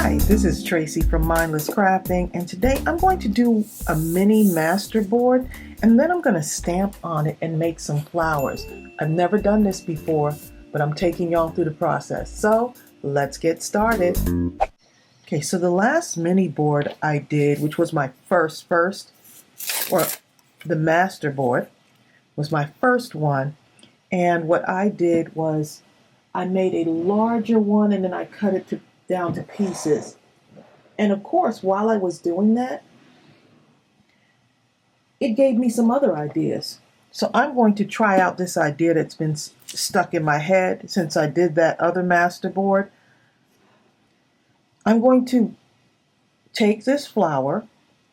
Hi, this is Tracey from Mindless Crafting, and today I'm going to do a mini masterboard, and then I'm going to stamp on it and make some flowers. I've never done this before, but I'm taking y'all through the process. So let's get started. Okay, so the last mini board I did, which was my first, or the masterboard, was my first one, and what I did was I made a larger one and then I cut it down to pieces. And of course, while I was doing that, it gave me some other ideas. So I'm going to try out this idea that's been stuck in my head since I did that other masterboard. I'm going to take this flower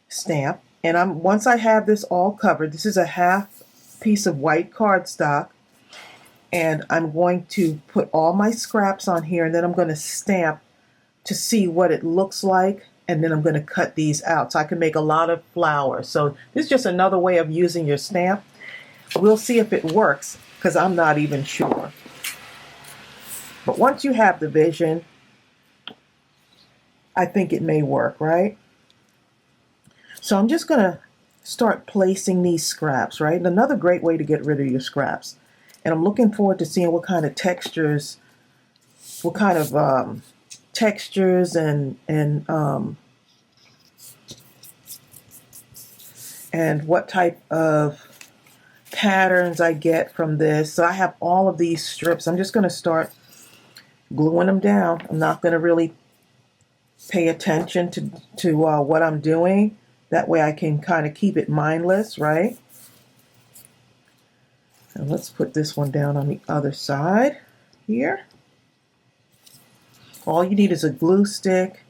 stamp, and once I have this all covered, this is a half piece of white cardstock, and I'm going to put all my scraps on here, and then I'm going to stamp to see what it looks like, and then I'm going to cut these out so I can make a lot of flowers. So this is just another way of using your stamp. We'll see if it works, because I'm not even sure. But once you have the vision, I think it may work, right? So I'm just going to start placing these scraps, right? And another great way to get rid of your scraps. And I'm looking forward to seeing what kind of textures, and what type of patterns I get from this. So I have all of these strips. I'm just going to start gluing them down. I'm not going to really pay attention to what I'm doing. That way I can kind of keep it mindless, right? And let's put this one down on the other side here. All you need is a glue stick.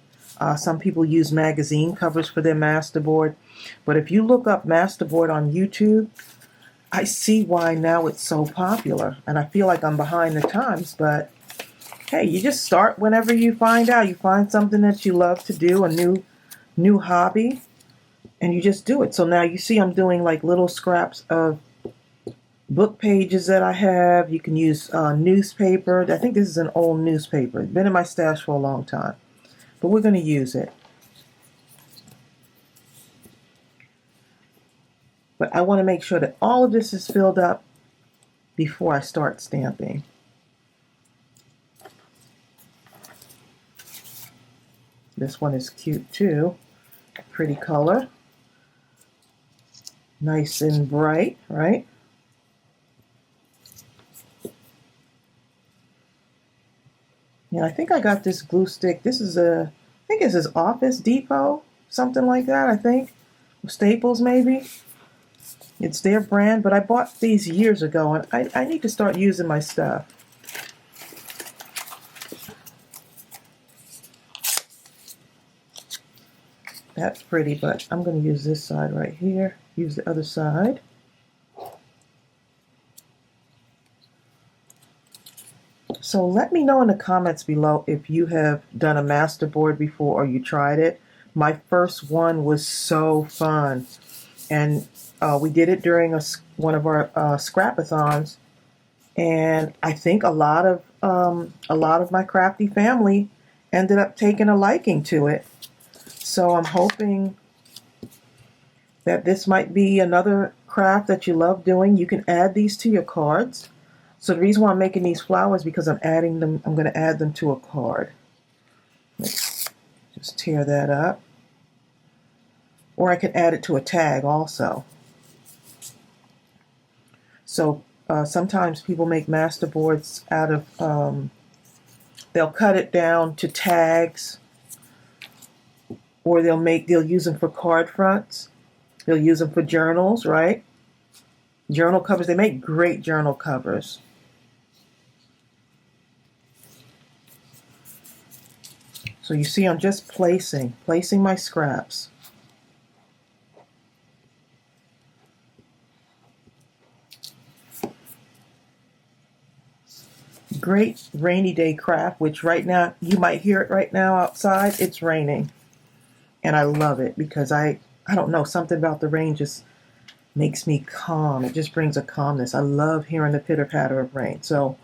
Some people use magazine covers for their masterboard. But if you look up masterboard on YouTube, I see why now it's so popular. And I feel like I'm behind the times, but hey, you just start whenever you find out. You find something that you love to do, a new hobby, and you just do it. So now you see I'm doing like little scraps of book pages that I have. You can use newspaper. I think this is an old newspaper. It's been in my stash for a long time, but we're going to use it. But I want to make sure that all of this is filled up before I start stamping. This one is cute too. Pretty color. Nice and bright, right? And I think I got this glue stick. I think this is Office Depot, something like that, I think. Staples, maybe. It's their brand, but I bought these years ago, and I need to start using my stuff. That's pretty, but I'm going to use this side right here. Use the other side. So let me know in the comments below if you have done a masterboard before or you tried it. My first one was so fun, and we did it during one of our scrapathons, and I think a lot of my crafty family ended up taking a liking to it. So I'm hoping that this might be another craft that you love doing. You can add these to your cards. So the reason why I'm making these flowers is because I'm going to add them to a card. Let's just tear that up. Or I can add it to a tag also. So sometimes people make masterboards out of, they'll cut it down to tags, or they'll use them for card fronts. They'll use them for journals, right? Journal covers, they make great journal covers. So you see I'm just placing my scraps. Great rainy day craft, which right now, you might hear it right now outside, it's raining. And I love it because I don't know, something about the rain just makes me calm. It just brings a calmness. I love hearing the pitter-patter of rain. So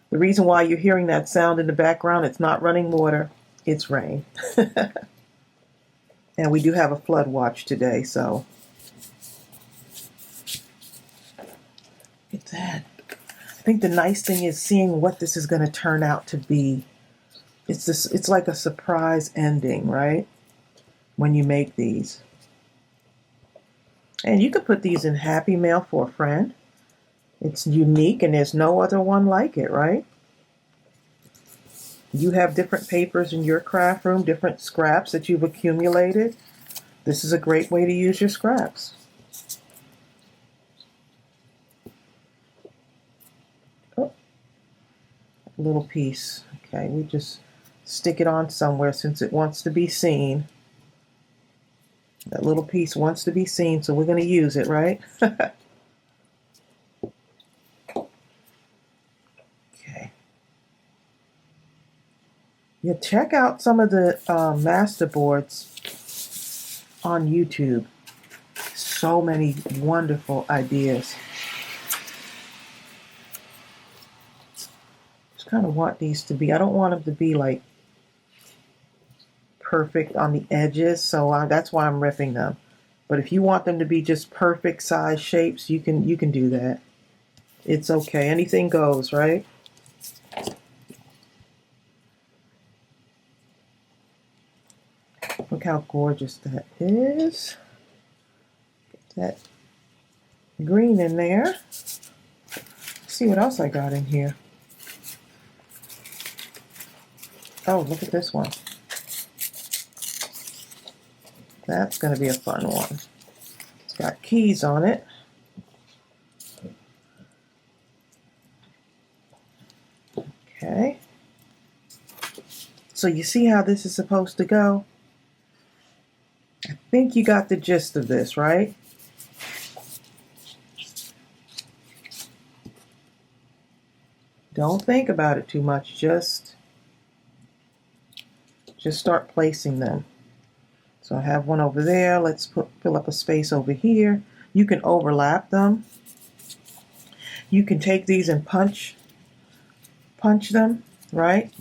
the reason why you're hearing that sound in the background, it's not running water. it's rain. And we do have a flood watch today, so look at that. I think the nice thing is seeing what this is going to turn out to be. It's like a surprise ending, right? When you make these. And you could put these in Happy Mail for a friend. It's unique and there's no other one like it, right? You have different papers in your craft room, different scraps that you've accumulated. This is a great way to use your scraps. Oh, a little piece. Okay, we just stick it on somewhere since it wants to be seen. That little piece wants to be seen, so we're going to use it, right? Okay. Yeah, check out some of the masterboards on YouTube. So many wonderful ideas. Just kind of want these to be, I don't want them to be like perfect on the edges, so that's why I'm ripping them. But if you want them to be just perfect size shapes, you can do that. It's okay. Anything goes, right? Look how gorgeous that is. Get that green in there. Let's see what else I got in here. Oh, look at this one. That's going to be a fun one. It's got keys on it. Okay. So you see how this is supposed to go? I think you got the gist of this, right? Don't think about it too much. Just start placing them. So I have one over there. Let's fill up a space over here. You can overlap them. You can take these and punch them, right?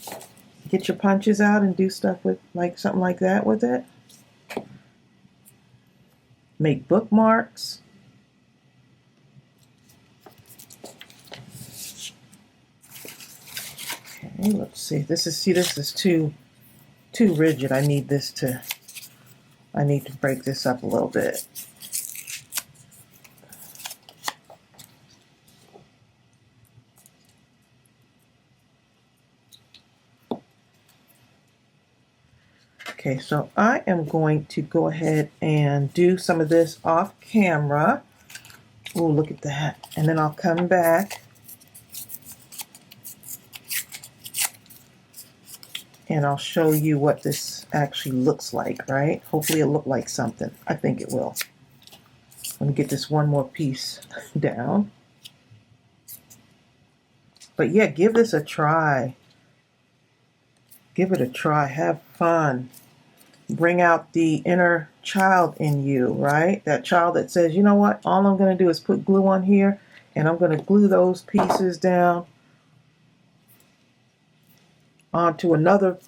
Get your punches out and do stuff with like something like that with it. Make bookmarks. Okay, let's see. This is too rigid. I need to break this up a little bit. Okay, so I am going to go ahead and do some of this off camera. Oh, look at that. And then I'll come back and I'll show you what this actually looks like, right? Hopefully it'll look like something. I think it will. Let me get this one more piece down. But yeah, give this a try. Give it a try. Have fun. Bring out the inner child in you, right? That child that says, you know what? All I'm going to do is put glue on here, and I'm going to glue those pieces down onto another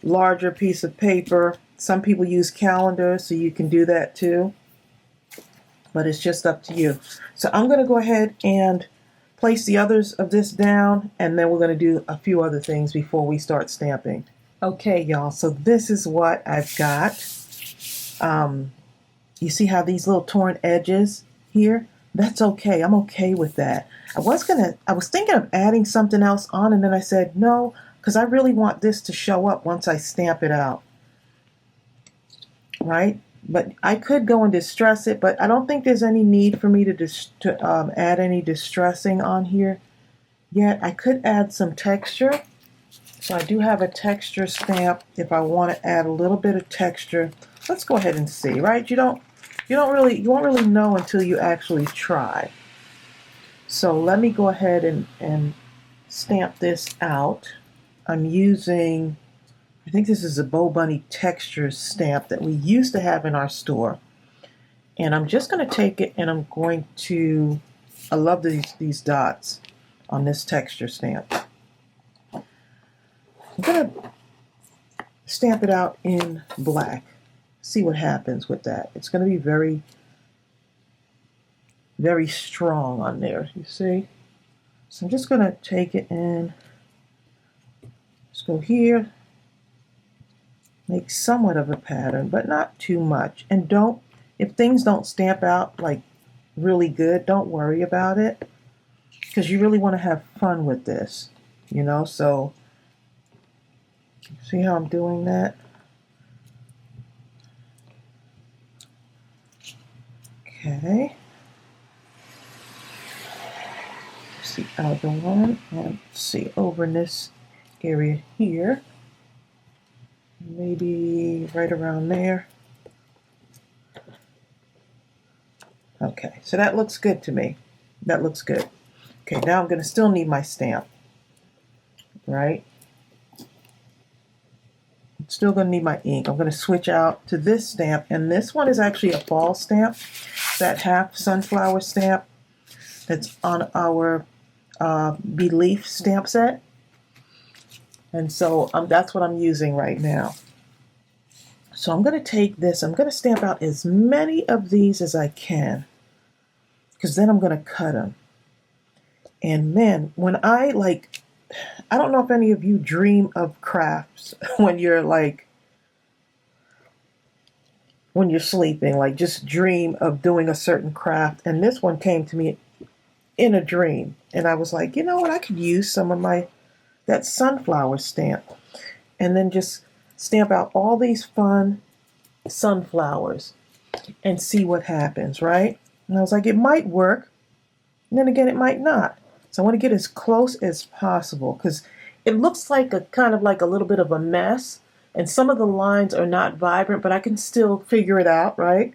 larger piece of paper. Some people use calendars, so you can do that too. But it's just up to you. So I'm going to go ahead and place the others of this down, and then we're going to do a few other things before we start stamping. Okay, y'all, so this is what I've got. You see how these little torn edges here? That's okay. I'm okay with that. I was thinking of adding something else on, and then I said no, because I really want this to show up once I stamp it out. Right? But I could go and distress it, but I don't think there's any need for me to add any distressing on here yet. I could add some texture. So I do have a texture stamp if I want to add a little bit of texture. Let's go ahead and see, right? You won't really know until you actually try. So let me go ahead and stamp this out. I'm using, I think this is a Bow Bunny texture stamp that we used to have in our store. And I'm just going to take it and I'm going to, I love these dots on this texture stamp. I'm going to stamp it out in black. See what happens with that. It's going to be very, very strong on there, you see? So I'm just going to take it and just go here, make somewhat of a pattern, but not too much. And if things don't stamp out like really good, don't worry about it, because you really want to have fun with this, you know? So see how I'm doing that? Okay. See the other one, and see over in this area here, maybe right around there. Okay, so that looks good to me. That looks good. Okay, now I'm going to still need my stamp, right? I'm still going to need my ink. I'm going to switch out to this stamp, and this one is actually a fall stamp, that half sunflower stamp that's on our Belief stamp set. And so that's what I'm using right now. So I'm going to take this, I'm going to stamp out as many of these as I can, because then I'm going to cut them. And man, when I don't know if any of you dream of crafts when you're sleeping, like just dream of doing a certain craft. And this one came to me in a dream. And I was like, you know what, I could use some of that sunflower stamp. And then just stamp out all these fun sunflowers and see what happens, right? And I was like, it might work. And then again, it might not. So I want to get as close as possible, because it looks like a kind of like a little bit of a mess. And some of the lines are not vibrant, but I can still figure it out, right?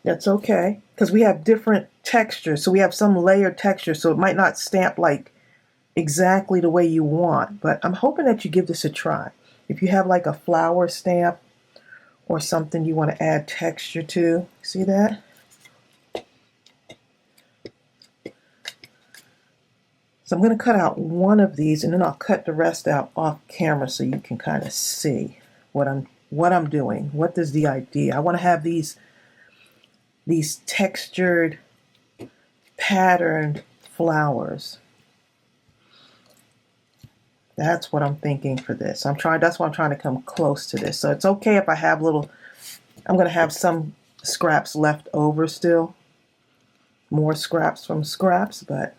That's okay, because we have different textures. So we have some layered texture, so it might not stamp like exactly the way you want. But I'm hoping that you give this a try. If you have like a flower stamp or something you want to add texture to, see that? So I'm going to cut out one of these, and then I'll cut the rest out off camera so you can kind of see what I'm doing. What is the idea? I want to have these textured, patterned flowers. That's what I'm thinking for this. That's why I'm trying to come close to this. So it's okay if I have I'm going to have some scraps left over still. More scraps from scraps, but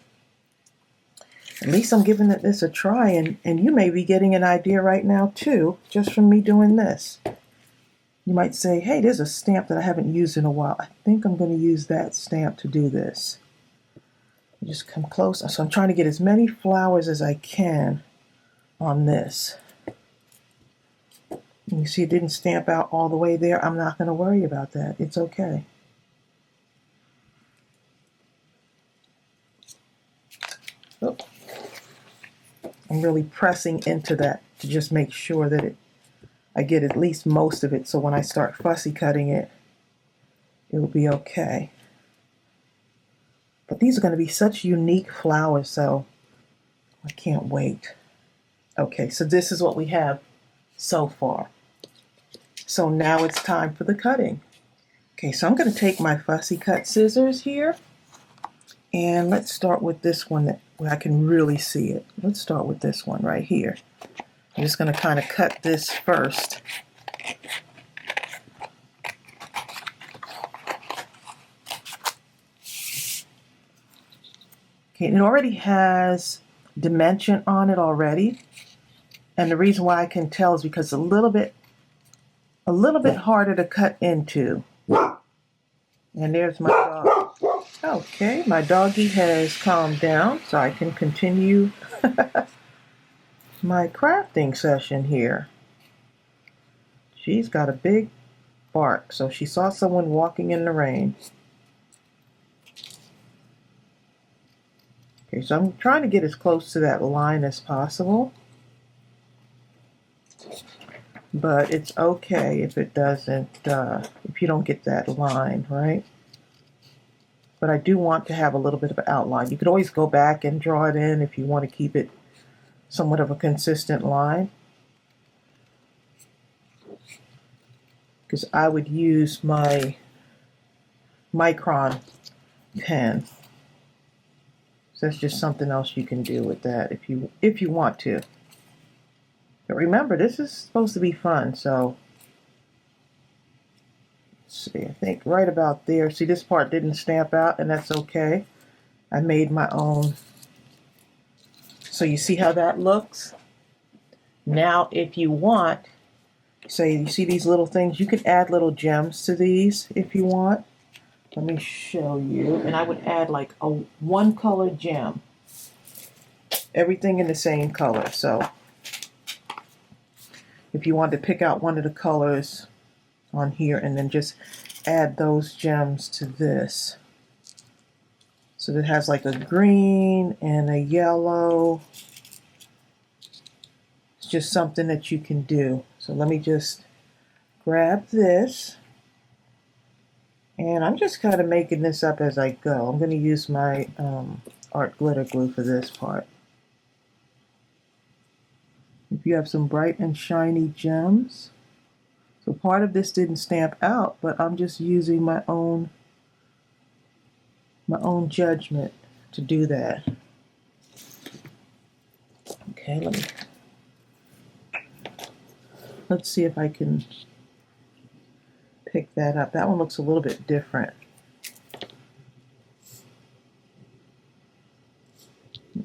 at least I'm giving this a try, and you may be getting an idea right now too, just from me doing this. You might say, hey, there's a stamp that I haven't used in a while. I think I'm going to use that stamp to do this. Just come close. So I'm trying to get as many flowers as I can on this. And you see it didn't stamp out all the way there. I'm not going to worry about that. It's okay. Oh. I'm really pressing into that to just make sure that I get at least most of it, so when I start fussy cutting it, it'll be okay. But these are going to be such unique flowers, so I can't wait. Okay, so this is what we have so far. So now it's time for the cutting. Okay, so I'm going to take my fussy cut scissors here, and let's start with this one where I can really see it. Let's start with this one right here. I'm just going to kind of cut this first. Okay, it already has dimension on it already. And the reason why I can tell is because it's a little bit harder to cut into. And there's my dog. Okay, my doggie has calmed down, so I can continue my crafting session here. She's got a big bark, so she saw someone walking in the rain. Okay, so I'm trying to get as close to that line as possible. But it's okay if it doesn't, if you don't get that line, right? But I do want to have a little bit of an outline. You could always go back and draw it in if you want to keep it somewhat of a consistent line. because I would use my micron pen. So that's just something else you can do with that if you want to. But remember, this is supposed to be fun, so let's see, I think right about there. See, this part didn't stamp out, and that's okay. I made my own. So you see how that looks? Now, if you want, say you see these little things, you can add little gems to these if you want. Let me show you. And I would add like a one color gem. Everything in the same color. So if you want to pick out one of the colors on here and then just add those gems to this. So it has like a green and a yellow. It's just something that you can do. So let me just grab this. And I'm just kind of making this up as I go. I'm going to use my art glitter glue for this part. If you have some bright and shiny gems. So part of this didn't stamp out, but I'm just using my own judgment to do that. Okay, let's see if I can pick that up. That one looks a little bit different.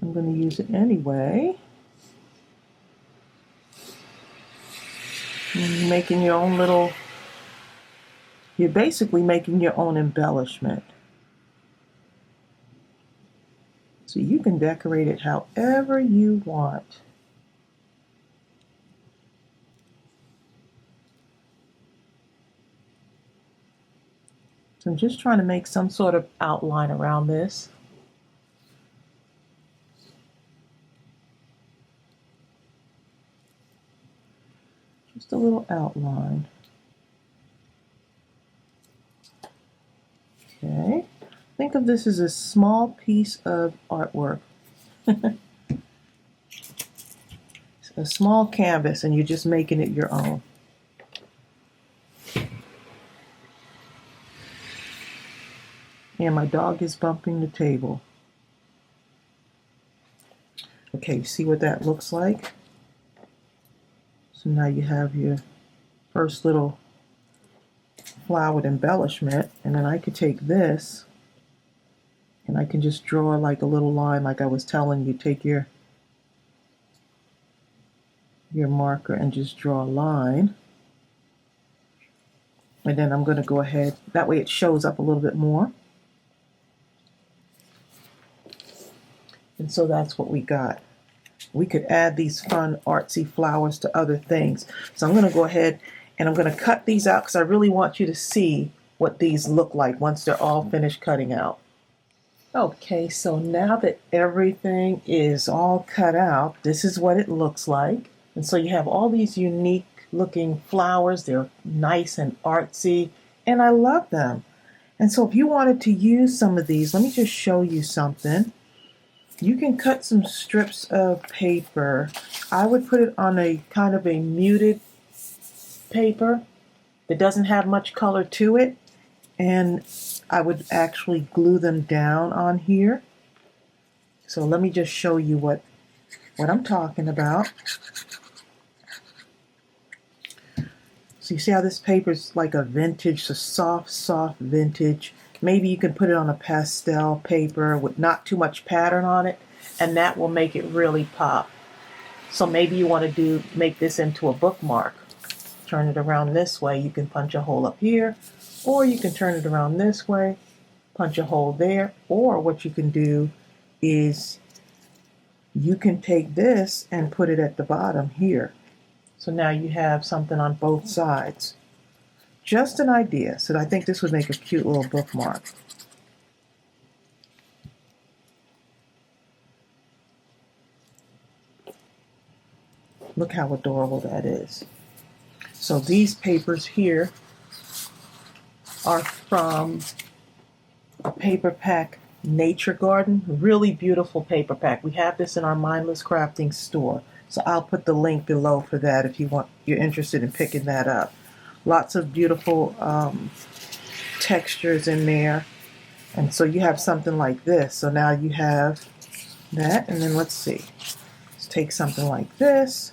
I'm going to use it anyway. And you're making your own little, you're basically making your own embellishment. So you can decorate it however you want. So I'm just trying to make some sort of outline around this. Just a little outline. Okay. Think of this as a small piece of artwork. A small canvas, and you're just making it your own. And my dog is bumping the table. Okay, see what that looks like? So now you have your first little flowered embellishment, and then I could take this and I can just draw like a little line, like I was telling you. Take your marker and just draw a line. And then I'm going to go ahead, that way it shows up a little bit more. And so that's what we got. We could add these fun artsy flowers to other things. So I'm going to go ahead and I'm going to cut these out because I really want you to see what these look like once they're all finished cutting out. Okay, so now that everything is all cut out, this is what it looks like. And so you have all these unique looking flowers. They're nice and artsy, and I love them. And so if you wanted to use some of these, let me just show you something. You can cut some strips of paper. I would put it on a kind of a muted paper that doesn't have much color to it, and I would actually glue them down on here. So let me just show you what I'm talking about. So you see how this paper is like a vintage, a soft vintage. Maybe you can put it on a pastel paper with not too much pattern on it, and that will make it really pop. So maybe you want to make this into a bookmark. Turn it around this way. You can punch a hole up here, or you can turn it around this way, punch a hole there, or what you can do is you can take this and put it at the bottom here. So now you have something on both sides. Just an idea. So I think this would make a cute little bookmark. Look how adorable that is. So these papers here are from a paper pack, Nature Garden. Really beautiful paper pack. We have this in our Mindless Crafting store. So I'll put the link below for that if you're interested in picking that up. Lots of beautiful textures in there. And so you have something like this. So now you have that, and then let's see. Let's take something like this.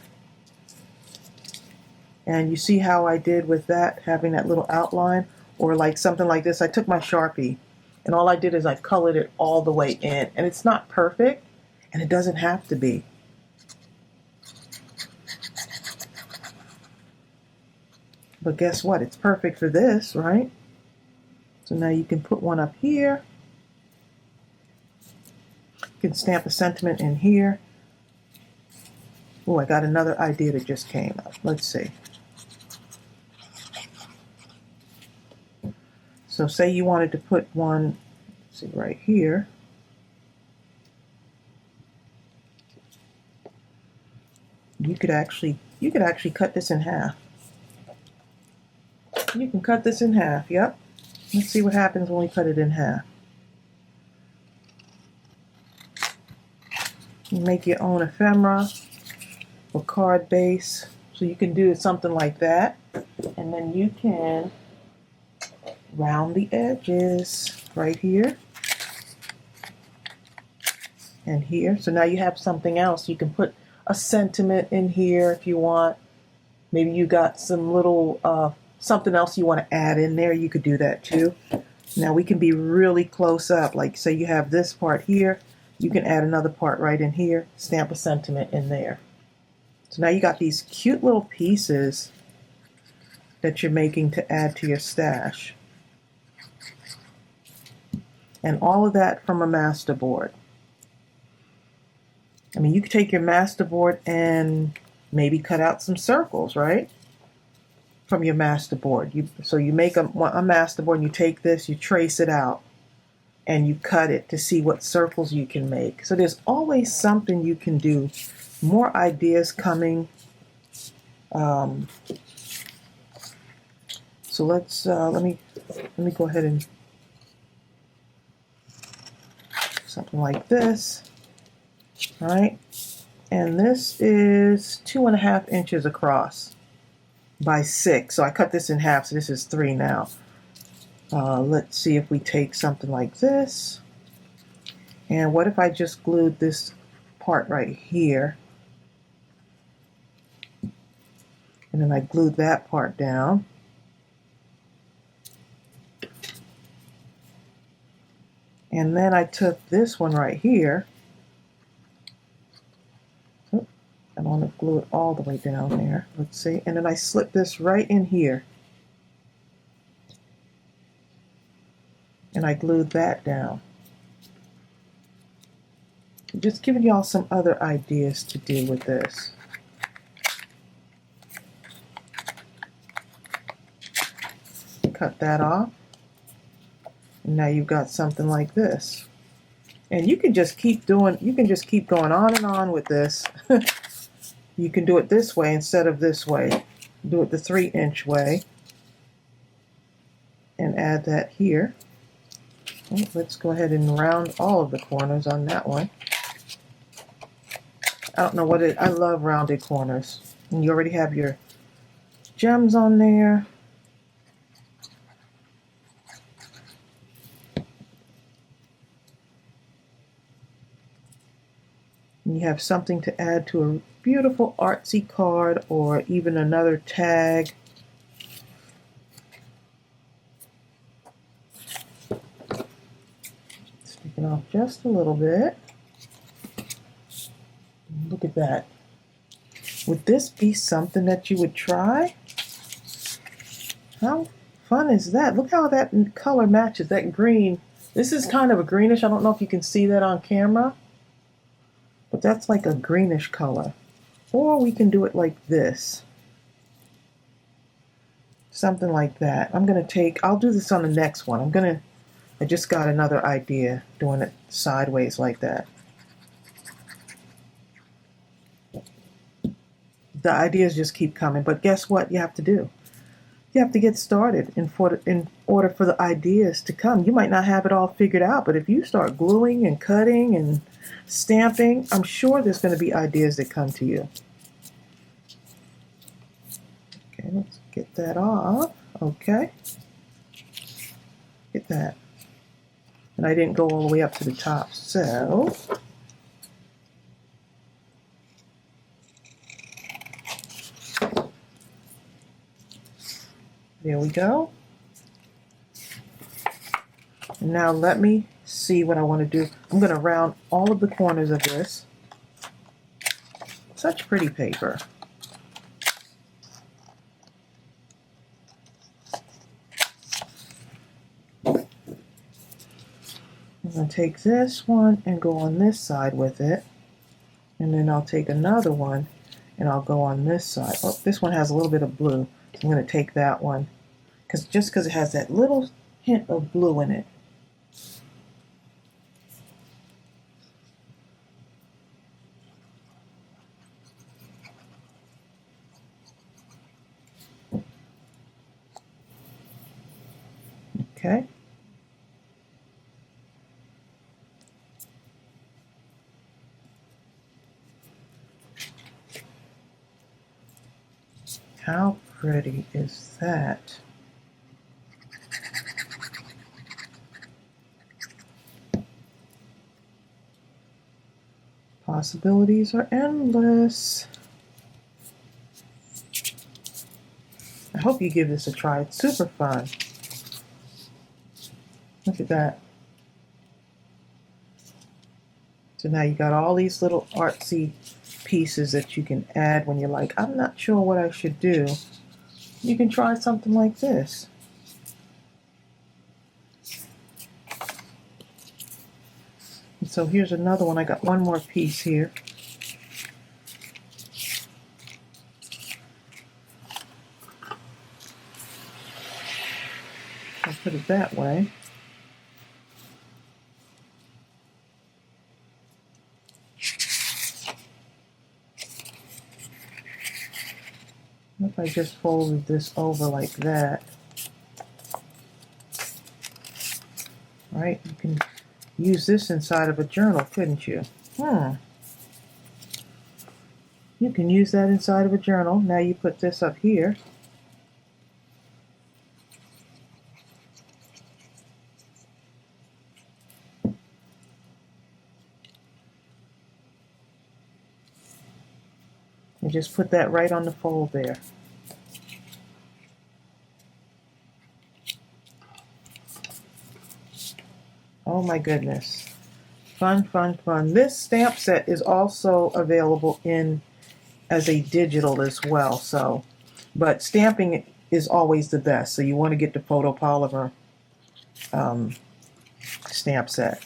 And you see how I did with that, having that little outline? Or like something like this. I took my Sharpie, and all I did is I colored it all the way in. And it's not perfect, and it doesn't have to be. But guess what? It's perfect for this, right? So now you can put one up here. You can stamp a sentiment in here. Oh, I got another idea that just came up. Let's see. So say you wanted to put one, let's see, right here. You could actually cut this in half. You can cut this in half, yep. Let's see what happens when we cut it in half. You make your own ephemera or card base. So you can do something like that. And then you can round the edges right here and here. So now you have something else. You can put a sentiment in here if you want. Maybe you got some little something else you want to add in there. You could do that too. Now we can be really close up. Like say you have this part here. You can add another part right in here. Stamp a sentiment in there. So now you got these cute little pieces that you're making to add to your stash. And all of that from a masterboard. I mean, you could take your masterboard and maybe cut out some circles, right? From your masterboard. So you make a masterboard and you take this, you trace it out, and you cut it to see what circles you can make. So there's always something you can do. More ideas coming. So let's let me go ahead and something like this, right? And this is 2.5 inches across by 6. So I cut this in half, so this is 3 now. Let's see if we take something like this. And what if I just glued this part right here? And then I glued that part down. And then I took this one right here. I want to glue it all the way down there. Let's see. And then I slip this right in here. And I glued that down. Just giving y'all some other ideas to do with this. Cut that off. And now you've got something like this. And you can just keep going on and on with this. You can do it this way instead of this way. Do it the 3-inch way. And add that here. Okay, let's go ahead and round all of the corners on that one. I don't know what I love rounded corners. And you already have your gems on there. And you have something to add to a beautiful artsy card or even another tag. Sticking off just a little bit. Look at that. Would this be something that you would try? How fun is that? Look how that color matches, that green. This is kind of a greenish. I don't know if you can see that on camera. But that's like a greenish color. Or we can do it like this. Something like that. I'll do this on the next one. I just got another idea doing it sideways like that. The ideas just keep coming, but guess what you have to do? You have to get started in order for the ideas to come. You might not have it all figured out, but if you start gluing and cutting and stamping, I'm sure there's going to be ideas that come to you. Okay, Okay, let's get that off. Okay. Get that. And I didn't go all the way up to the top, so there we go. And now let me see what I want to do. I'm going to round all of the corners of this. Such pretty paper. I'm going to take this one and go on this side with it. And then I'll take another one and I'll go on this side. Oh, this one has a little bit of blue. So I'm going to take that one. Just because it has that little hint of blue in it. Okay. How pretty is that? Possibilities are endless. I hope you give this a try. It's super fun. Look at that. So now you got all these little artsy pieces that you can add when you're like, I'm not sure what I should do. You can try something like this. And so here's another one. I got one more piece here. I'll put it that way. If I just folded this over like that, right? You can use this inside of a journal, couldn't you? You can use that inside of a journal. Now you put this up here. And just put that right on the fold there. Oh my goodness. Fun, fun, fun. This stamp set is also available in as a digital as well. So, but stamping is always the best. So you want to get the photopolymer stamp set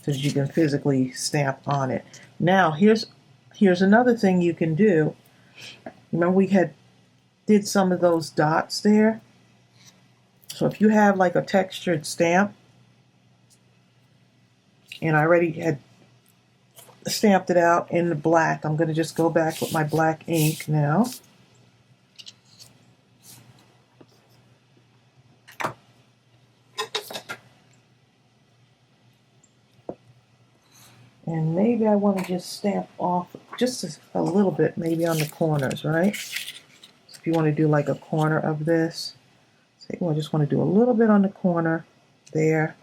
so that you can physically stamp on it. Now here's another thing you can do. Remember we did some of those dots there? So if you have like a textured stamp, and I already had stamped it out in the black, I'm going to just go back with my black ink now. And maybe I want to just stamp off just a little bit, maybe on the corners, right? So if you want to do like a corner of this, say, well, I just want to do a little bit on the corner there.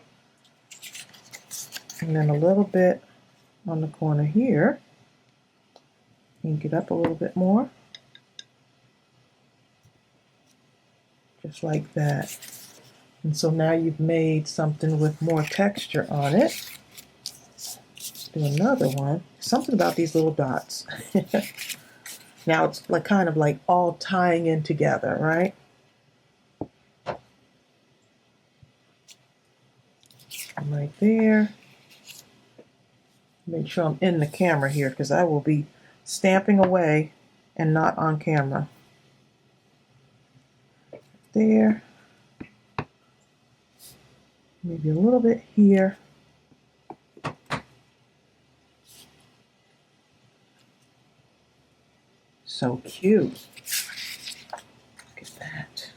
And then a little bit on the corner here. Ink it up a little bit more. Just like that. And so now you've made something with more texture on it. Let's do another one. Something about these little dots. Now it's like kind of like all tying in together, right? And right there. Make sure I'm in the camera here because I will be stamping away and not on camera. There. Maybe a little bit here. So cute. Look at that.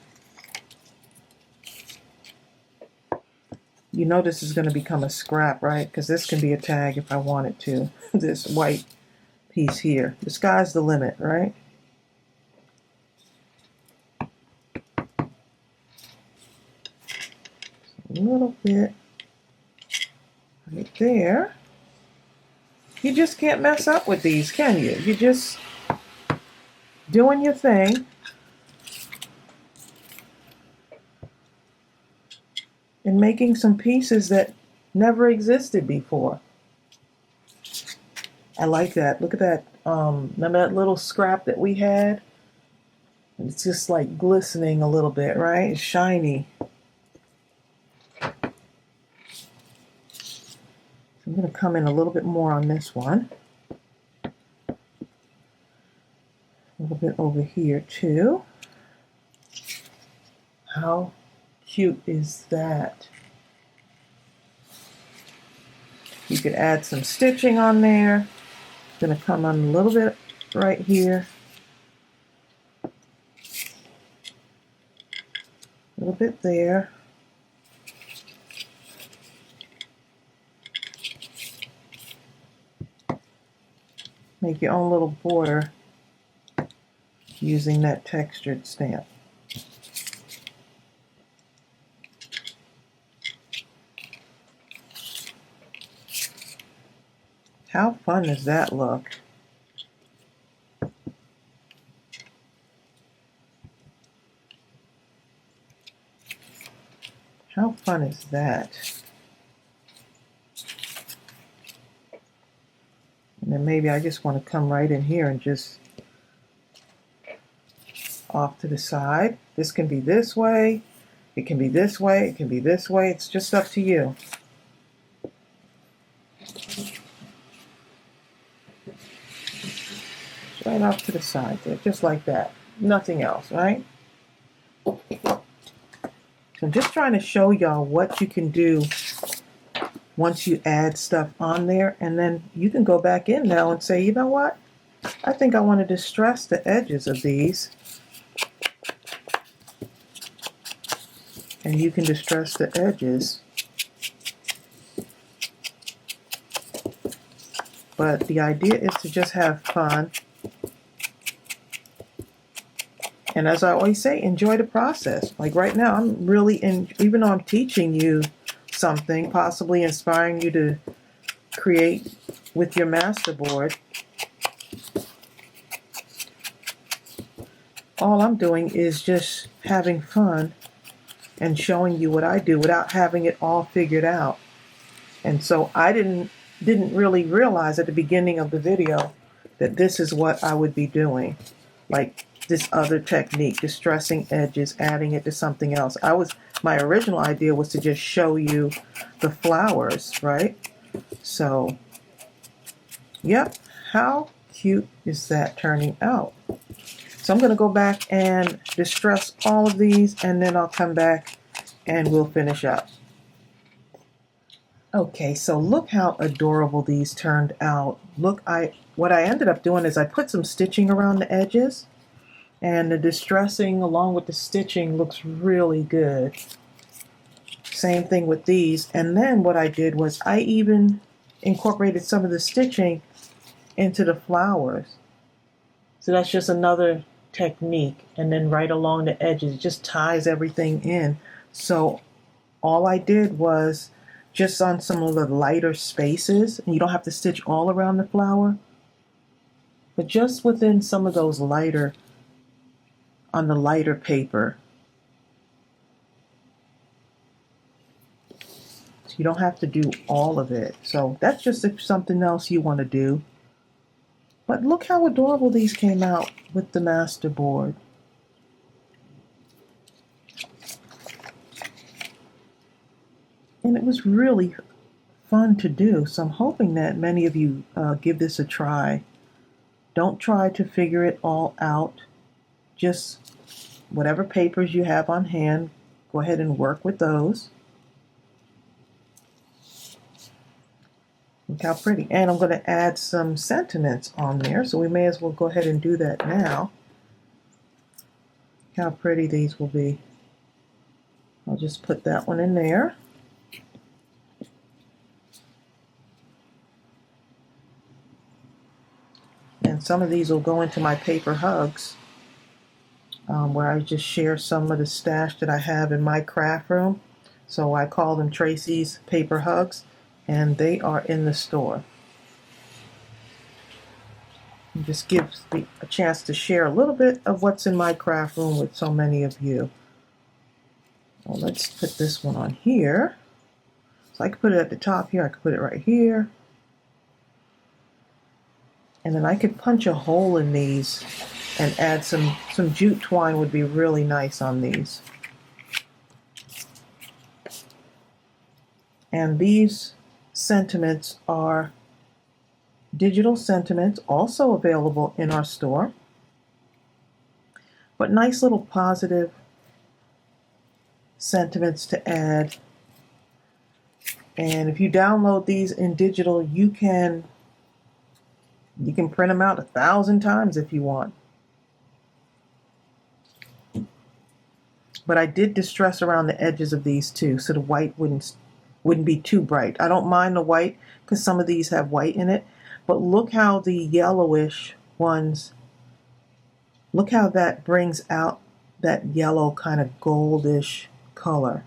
You know this is going to become a scrap, right? Because this can be a tag if I wanted to. This white piece here. The sky's the limit, right? a little bit right there. You just can't mess up with these, can you? You're just doing your thing. And making some pieces that never existed before. I like that. Look at that. Remember that little scrap that we had? It's just like glistening a little bit, right? It's shiny. So I'm going to come in a little bit more on this one. A little bit over here too. How cute is that? You could add some stitching on there. I'm going to come on a little bit right here. A little bit there. Make your own little border using that textured stamp. How fun does that look? How fun is that? And then maybe I just want to come right in here and just off to the side. This can be this way. It can be this way. It can be this way. It's just up to you. Right off to the side there, just like that. Nothing else, right? So I'm just trying to show y'all what you can do once you add stuff on there, and then you can go back in now and say, you know what? I think I want to distress the edges of these. And you can distress the edges. But the idea is to just have fun. And as I always say, enjoy the process. Like right now, I'm really even though I'm teaching you something, possibly inspiring you to create with your masterboard, all I'm doing is just having fun and showing you what I do without having it all figured out. And so I didn't really realize at the beginning of the video that this is what I would be doing. Like this other technique, distressing edges, adding it to something else. My original idea was to just show you the flowers, right? So, yep, how cute is that turning out? So I'm going to go back and distress all of these, and then I'll come back and we'll finish up. Okay, so look how adorable these turned out. Look, what I ended up doing is I put some stitching around the edges, and the distressing along with the stitching looks really good. Same thing with these. And then what I did was I even incorporated some of the stitching into the flowers. So that's just another technique. And then right along the edges, it just ties everything in. So all I did was just on some of the lighter spaces, and you don't have to stitch all around the flower, but just within some of those lighter, on the lighter paper. So you don't have to do all of it. So that's just something else you want to do. But look how adorable these came out with the masterboard. And it was really fun to do. So I'm hoping that many of you give this a try. Don't try to figure it all out. Just whatever papers you have on hand, go ahead and work with those. Look how pretty. And I'm going to add some sentiments on there, so we may as well go ahead and do that now. Look how pretty these will be. I'll just put that one in there. And some of these will go into my paper hugs, where I just share some of the stash that I have in my craft room. So I call them Tracey's Paper Hugs, and they are in the store. It just gives me a chance to share a little bit of what's in my craft room with so many of you. Well, let's put this one on here. So I could put it at the top here. I could put it right here. And then I could punch a hole in these and add some jute twine would be really nice on these. And these sentiments are digital sentiments, also available in our store. But nice little positive sentiments to add. And if you download these in digital, you can print them out 1,000 times if you want. But I did distress around the edges of these too, so the white wouldn't be too bright. I don't mind the white because some of these have white in it, but look how the yellowish ones, look how that brings out that yellow kind of goldish color.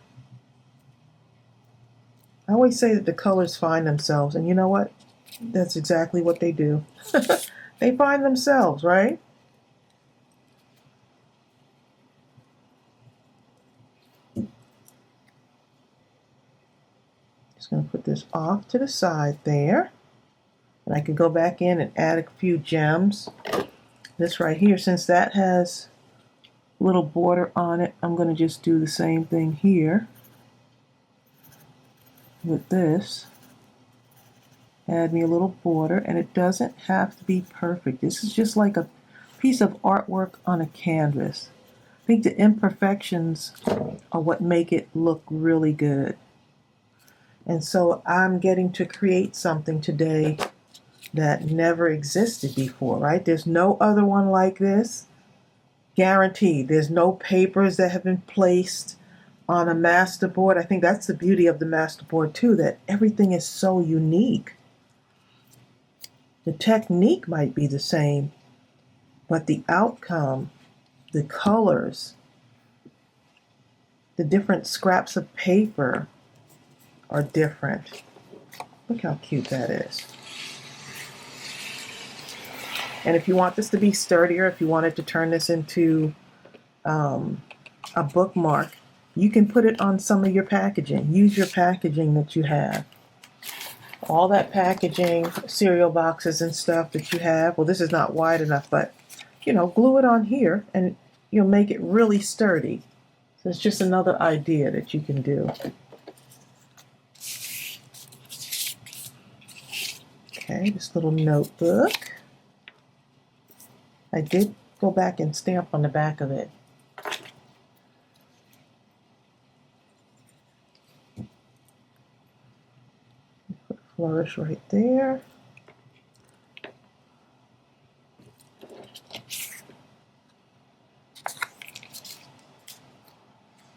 I always say that the colors find themselves, and you know what? That's exactly what they do. They find themselves, right? Just going to put this off to the side there. And I could go back in and add a few gems. This right here, since that has a little border on it, I'm going to just do the same thing here with this. Add me a little border, and it doesn't have to be perfect. This is just like a piece of artwork on a canvas. I think the imperfections are what make it look really good. And so I'm getting to create something today that never existed before, right? There's no other one like this. Guaranteed. There's no papers that have been placed on a masterboard. I think that's the beauty of the masterboard too, that everything is so unique. The technique might be the same, but the outcome, the colors, the different scraps of paper are different. Look how cute that is. And if you want this to be sturdier, if you wanted to turn this into a bookmark, you can put it on some of your packaging. Use your packaging that you have. All that packaging, cereal boxes and stuff that you have. Well, this is not wide enough, but, you know, glue it on here and you'll make it really sturdy. So it's just another idea that you can do. Okay, this little notebook. I did go back and stamp on the back of it. Put a flourish right there.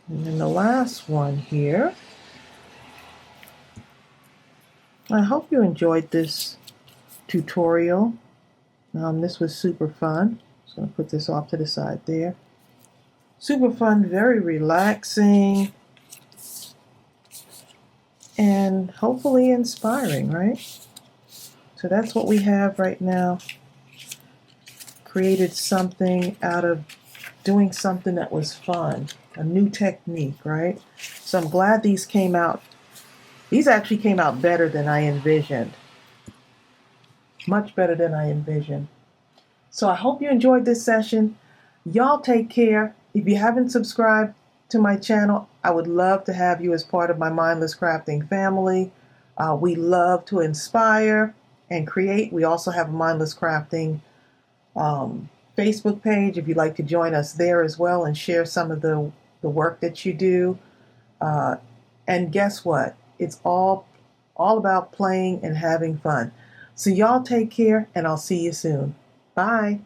And then the last one here. I hope you enjoyed this tutorial. This was super fun. Just going to put this off to the side there. Super fun, very relaxing, and hopefully inspiring, right? So that's what we have right now. Created something out of doing something that was fun, a new technique, right? So I'm glad these came out. These actually came out better than I envisioned. Much better than I envisioned. So I hope you enjoyed this session. Y'all take care. If you haven't subscribed to my channel, I would love to have you as part of my Mindless Crafting family. We love to inspire and create. We also have a Mindless Crafting Facebook page if you'd like to join us there as well and share some of the work that you do. And guess what? It's all about playing and having fun. So y'all take care, and I'll see you soon. Bye.